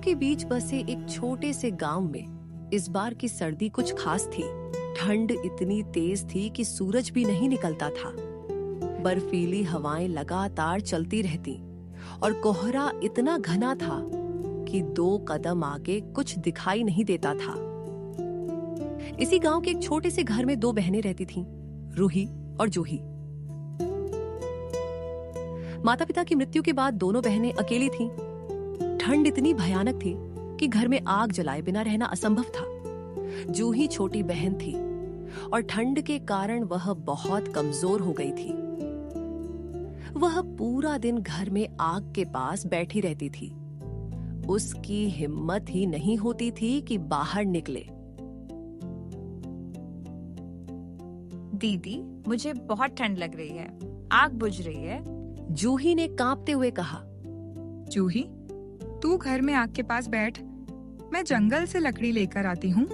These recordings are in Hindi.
के बीच बसे एक छोटे से गांव में इस बार की सर्दी कुछ खास थी। ठंड इतनी तेज थी कि सूरज भी नहीं निकलता था। बर्फीली हवाएं लगातार चलती रहती और कोहरा इतना घना था कि 2 कदम आगे कुछ दिखाई नहीं देता था। इसी गांव के एक छोटे से घर में 2 बहनें रहती थीं, रूही और जूही। माता पिता की मृत्यु के बाद दोनों बहनें अकेली थीं। ठंड इतनी भयानक थी कि घर में आग जलाए बिना रहना असंभव था। जूही छोटी बहन थी और ठंड के कारण वह बहुत कमजोर हो गई थी। वह पूरा दिन घर में आग के पास बैठी रहती थी। उसकी हिम्मत ही नहीं होती थी कि बाहर निकले। दीदी, मुझे बहुत ठंड लग रही है, आग बुझ रही है। जूही ने कांपते हुए कहा। जूही, तू घर में आग के पास बैठ, मैं जंगल से लकड़ी लेकर आती हूँ।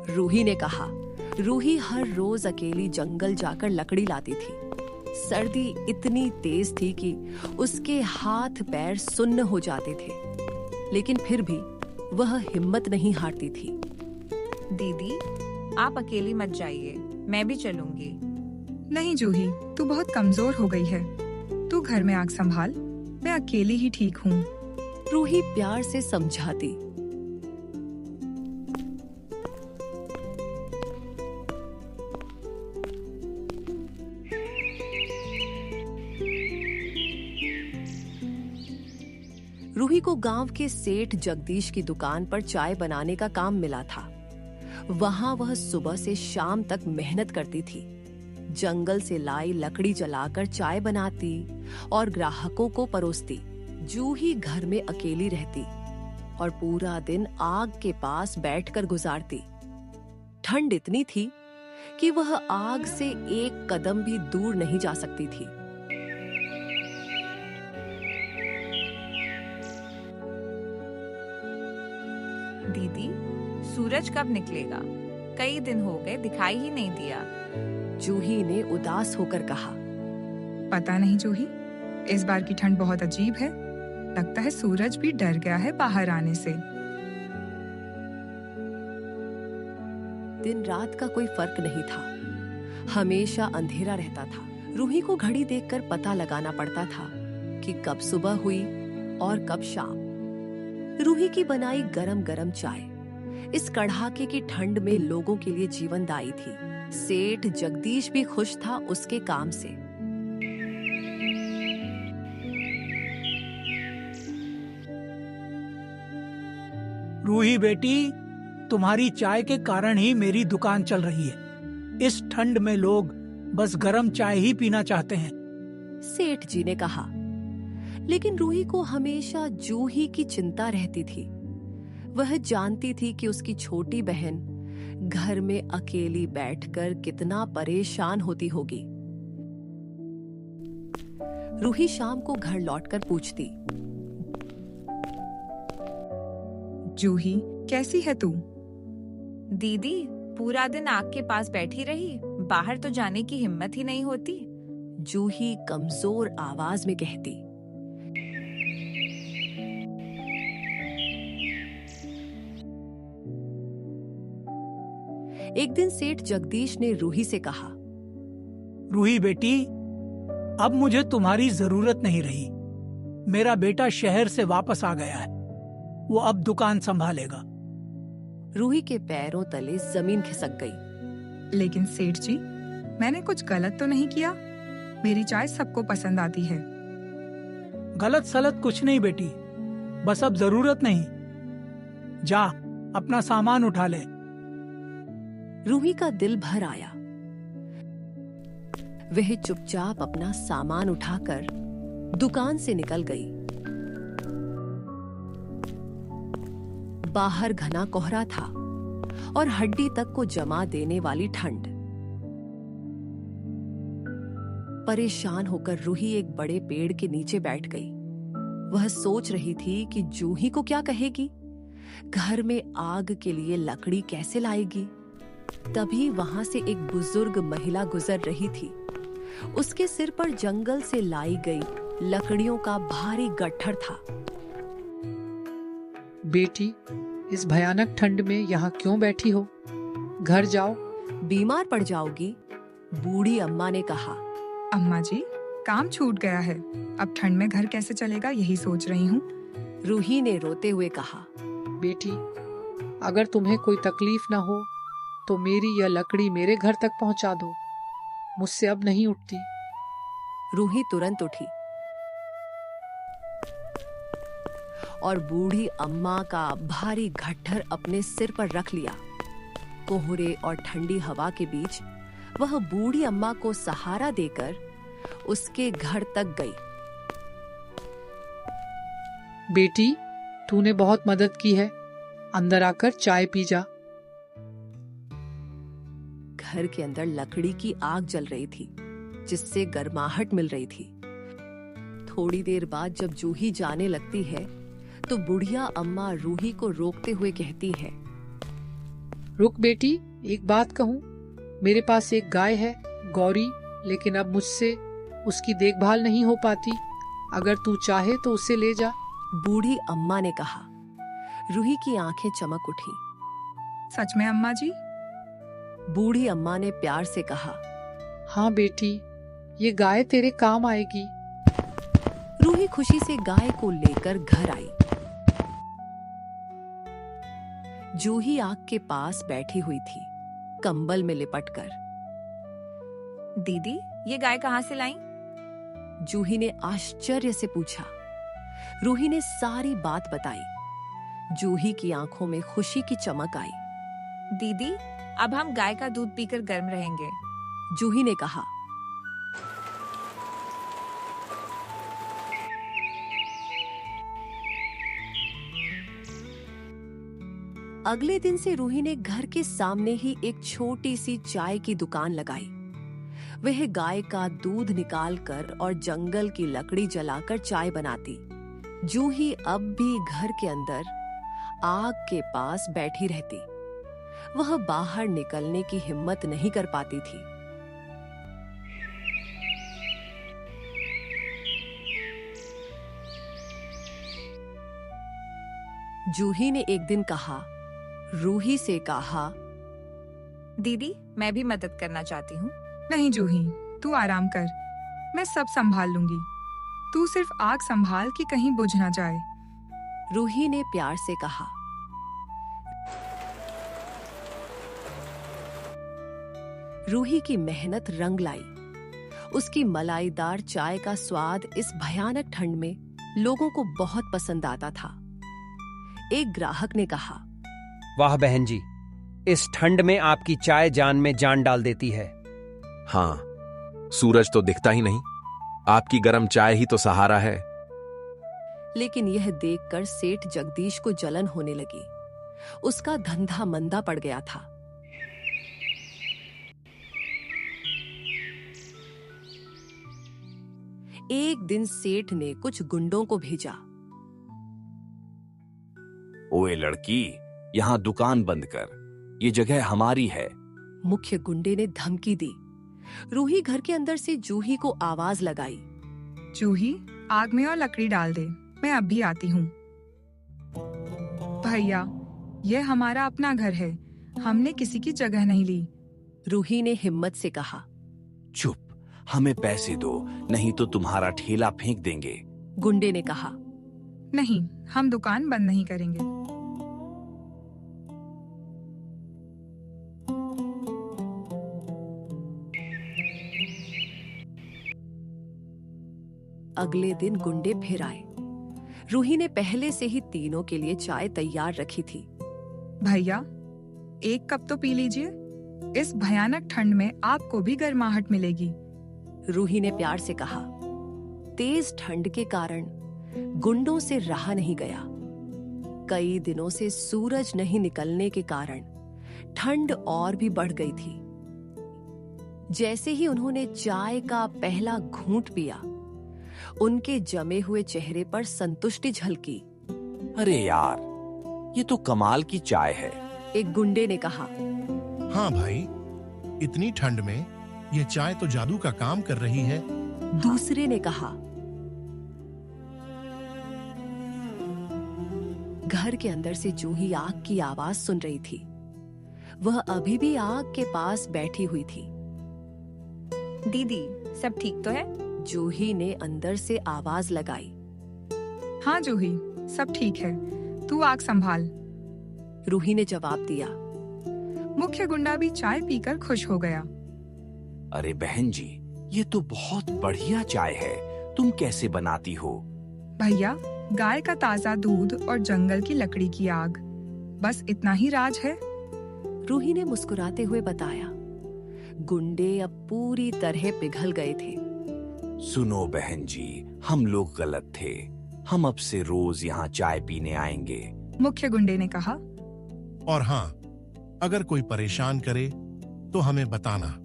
रूही ने कहा। रूही हर रोज अकेली जंगल जाकर लकड़ी लाती थी। सर्दी इतनी तेज थी कि उसके हाथ पैर सुन्न हो जाते थे, लेकिन फिर भी वह हिम्मत नहीं हारती थी। दीदी, आप अकेली मत जाइए, मैं भी चलूंगी। नहीं जूही, तू बहुत कमजोर हो गई है। तू घर में आग संभाल, मैं अकेली ही ठीक हूँ। रूही प्यार से समझाती। रूही को गांव के सेठ जगदीश की दुकान पर चाय बनाने का काम मिला था। वहां वह सुबह से शाम तक मेहनत करती थी। जंगल से लाई लकड़ी जलाकर चाय बनाती और ग्राहकों को परोसती। जूही घर में अकेली रहती और पूरा दिन आग के पास बैठकर गुजारती। ठंड इतनी थी कि वह आग से 1 कदम भी दूर नहीं जा सकती थी। दीदी, सूरज कब निकलेगा? कई दिन हो गए, दिखाई ही नहीं दिया। जूही ने उदास होकर कहा। पता नहीं जूही, इस बार की ठंड बहुत अजीब है। लगता है सूरज भी डर गया है बाहर आने से। दिन रात का कोई फर्क नहीं था, हमेशा अंधेरा रहता था। रूही को घड़ी देखकर पता लगाना पड़ता था कि कब सुबह हुई और कब शाम। रूही की बनाई गरम गरम चाय इस कड़ाके की ठंड में लोगों के लिए जीवनदायी थी। सेठ जगदीश भी खुश था उसके काम से। रूही बेटी, तुम्हारी चाय के कारण ही मेरी दुकान चल रही है। इस ठंड में लोग बस गरम चाय ही पीना चाहते हैं। सेठ जी ने कहा। लेकिन रूही को हमेशा जूही की चिंता रहती थी। वह जानती थी कि उसकी छोटी बहन घर में अकेली बैठकर कितना परेशान होती होगी। रूही शाम को घर लौटकर पूछती। जूही, कैसी है तू? दीदी, पूरा दिन आग के पास बैठी रही, बाहर तो जाने की हिम्मत ही नहीं होती। जूही कमजोर आवाज में कहती। एक दिन सेठ जगदीश ने रूही से कहा। रूही बेटी, अब मुझे तुम्हारी जरूरत नहीं रही। मेरा बेटा शहर से वापस आ गया है, वो अब दुकान संभालेगा। रूही के पैरों तले जमीन खिसक गई। लेकिन सेठ जी, मैंने कुछ गलत तो नहीं किया? मेरी चाय सबको पसंद आती है। गलत सलत कुछ नहीं बेटी, बस अब जरूरत नहीं। जा, अपना सामान उठा ले। रूही का दिल भर आया। वह चुपचाप अपना सामान उठाकर दुकान से निकल गई। बाहर घना कोहरा था और हड्डी तक को जमा देने वाली ठंड। परेशान होकर रूही एक बड़े पेड़ के नीचे बैठ गई। वह सोच रही थी कि जूही को क्या कहेगी, घर में आग के लिए लकड़ी कैसे लाएगी। तभी वहां से एक बुजुर्ग महिला गुजर रही थी। उसके सिर पर जंगल से लाई गई लकड़ियों का भारी गट्ठर था। बेटी, इस भयानक ठंड में यहाँ क्यों बैठी हो? घर जाओ। बीमार पड़ जाओगी, बूढ़ी अम्मा ने कहा। अम्मा जी, काम छूट गया है, अब ठंड में घर कैसे चलेगा यही सोच रही हूँ। रूही ने रोते हुए कहा। बेटी, अगर तुम्हें कोई तकलीफ ना हो तो मेरी यह लकड़ी मेरे घर तक पहुंचा दो, मुझसे अब नहीं उठती। रूही तुरंत उठी और बूढ़ी अम्मा का भारी गट्ठर अपने सिर पर रख लिया। कोहरे और ठंडी हवा के बीच वह बूढ़ी अम्मा को सहारा देकर उसके घर तक गई। बेटी, तूने बहुत मदद की है, अंदर आकर चाय पी जा। घर के अंदर लकड़ी की आग जल रही थी, जिससे गर्माहट मिल रही थी। थोड़ी देर बाद जब जूही जाने लगती है तो बुढ़िया अम्मा रूही को रोकते हुए कहती है। रुक बेटी, एक बात कहूँ, मेरे पास एक गाय है गौरी, लेकिन अब मुझसे उसकी देखभाल नहीं हो पाती। अगर तू चाहे तो उसे ले जा। बूढ़ी अम्मा ने कहा। रूही की आंखें चमक उठी। सच में अम्मा जी? बूढ़ी अम्मा ने प्यार से कहा। हाँ बेटी, ये गाय तेरे काम आएगी। रूही खुशी से गाय को लेकर घर आई। जूही आग के पास बैठी हुई थी, कंबल में लिपटकर। दीदी, ये गाय कहाँ से लाई? जूही ने आश्चर्य से पूछा। रूही ने सारी बात बताई। जूही की आंखों में खुशी की चमक आई। दीदी, अब हम गाय का दूध पीकर गर्म रहेंगे। जूही ने कहा। अगले दिन से रूही ने घर के सामने ही एक छोटी सी चाय की दुकान लगाई। वह गाय का दूध निकालकर और जंगल की लकड़ी जलाकर चाय बनाती। जूही अब भी घर के अंदर आग के पास बैठी रहती। वह बाहर निकलने की हिम्मत नहीं कर पाती थी। जूही ने एक दिन कहा, रूही से कहा। दीदी, मैं भी मदद करना चाहती हूँ। नहीं जूही, तू आराम कर, मैं सब संभाल लूंगी। तू सिर्फ आग संभाल कि कहीं बुझ ना जाए। रूही ने प्यार से कहा। रूही की मेहनत रंग लाई। उसकी मलाईदार चाय का स्वाद इस भयानक ठंड में लोगों को बहुत पसंद आता था। एक ग्राहक ने कहा, वाह बहन जी, इस ठंड में आपकी चाय जान में जान डाल देती है। हाँ, सूरज तो दिखता ही नहीं, आपकी गरम चाय ही तो सहारा है। लेकिन यह देखकर सेठ जगदीश को जलन होने लगी। उसका धंधा मंदा पड़ गया था। एक दिन सेठ ने कुछ गुंडों को भेजा। ओए लड़की, यहाँ दुकान बंद कर, ये जगह हमारी है। मुख्य गुंडे ने धमकी दी। रूही घर के अंदर से जूही को आवाज लगाई। जूही, आग में और लकड़ी डाल दे, मैं अब भी आती हूँ। भैया, ये हमारा अपना घर है, हमने किसी की जगह नहीं ली। रूही ने हिम्मत से कहा। चुप, हमें पैसे दो, नहीं तो तुम्हारा ठेला फेंक देंगे। गुंडे ने कहा। नहीं, हम दुकान बंद नहीं करेंगे। अगले दिन गुंडे फिर आए। रूही ने पहले से ही तीनों के लिए चाय तैयार रखी थी। भैया, एक कप तो पी लीजिए, इस भयानक ठंड में आपको भी गर्माहट मिलेगी। रूही ने प्यार से कहा। तेज ठंड के कारण गुंडों से रहा नहीं गया। कई दिनों से सूरज नहीं निकलने के कारण ठंड और भी बढ़ गई थी। जैसे ही उन्होंने चाय का पहला घूंट पिया, उनके जमे हुए चेहरे पर संतुष्टि झलकी। अरे यार, ये तो कमाल की चाय है। एक गुंडे ने कहा। हाँ भाई, इतनी ठंड में ये चाय तो जादू का काम कर रही है। दूसरे ने कहा। घर के अंदर से जूही आग की आवाज सुन रही थी। वह अभी भी आग के पास बैठी हुई थी। दीदी, सब ठीक तो है? जूही ने अंदर से आवाज लगाई। हाँ जूही, सब ठीक है, तू आग संभाल। रूही ने जवाब दिया। मुख्य गुंडा भी चाय पीकर खुश हो गया। अरे बहन जी, ये तो बहुत बढ़िया चाय है, तुम कैसे बनाती हो? भैया, गाय का ताजा दूध और जंगल की लकड़ी की आग, बस इतना ही राज है। रूही ने मुस्कुराते हुए बताया। गुंडे अब पूरी तरह पिघल गए थे। सुनो बहन जी, हम लोग गलत थे, हम अब से रोज यहाँ चाय पीने आएंगे। मुख्य गुंडे ने कहा। और हाँ, अगर कोई परेशान करे तो हमें बताना।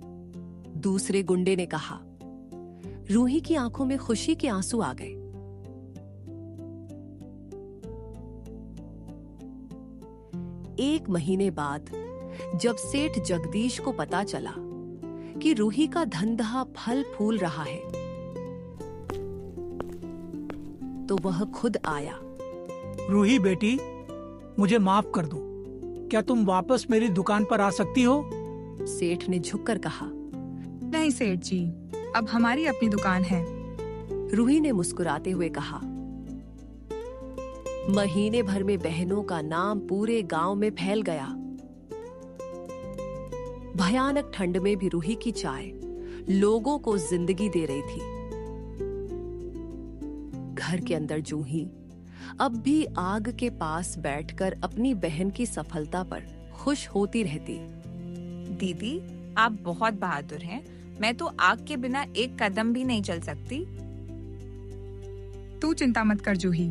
दूसरे गुंडे ने कहा। रूही की आंखों में खुशी के आंसू आ गए। एक महीने बाद जब सेठ जगदीश को पता चला कि रूही का धंधा फल फूल रहा है, तो वह खुद आया। रूही बेटी, मुझे माफ कर दो। क्या तुम वापस मेरी दुकान पर आ सकती हो? सेठ ने झुककर कहा। नहीं सेठ जी, अब हमारी अपनी दुकान है। रूही ने मुस्कुराते हुए कहा। महीने भर में बहनों का नाम पूरे गांव में फैल गया। भयानक ठंड में भी रूही की चाय लोगों को जिंदगी दे रही थी। घर के अंदर जूही अब भी आग के पास बैठकर अपनी बहन की सफलता पर खुश होती रहती। दीदी, आप बहुत बहादुर हैं। मैं तो आग के बिना एक कदम भी नहीं चल सकती। तू चिंता मत कर जूही,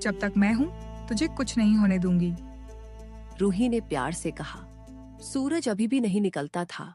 जब तक मैं हूँ तुझे कुछ नहीं होने दूंगी। रूही ने प्यार से कहा। सूरज अभी भी नहीं निकलता था।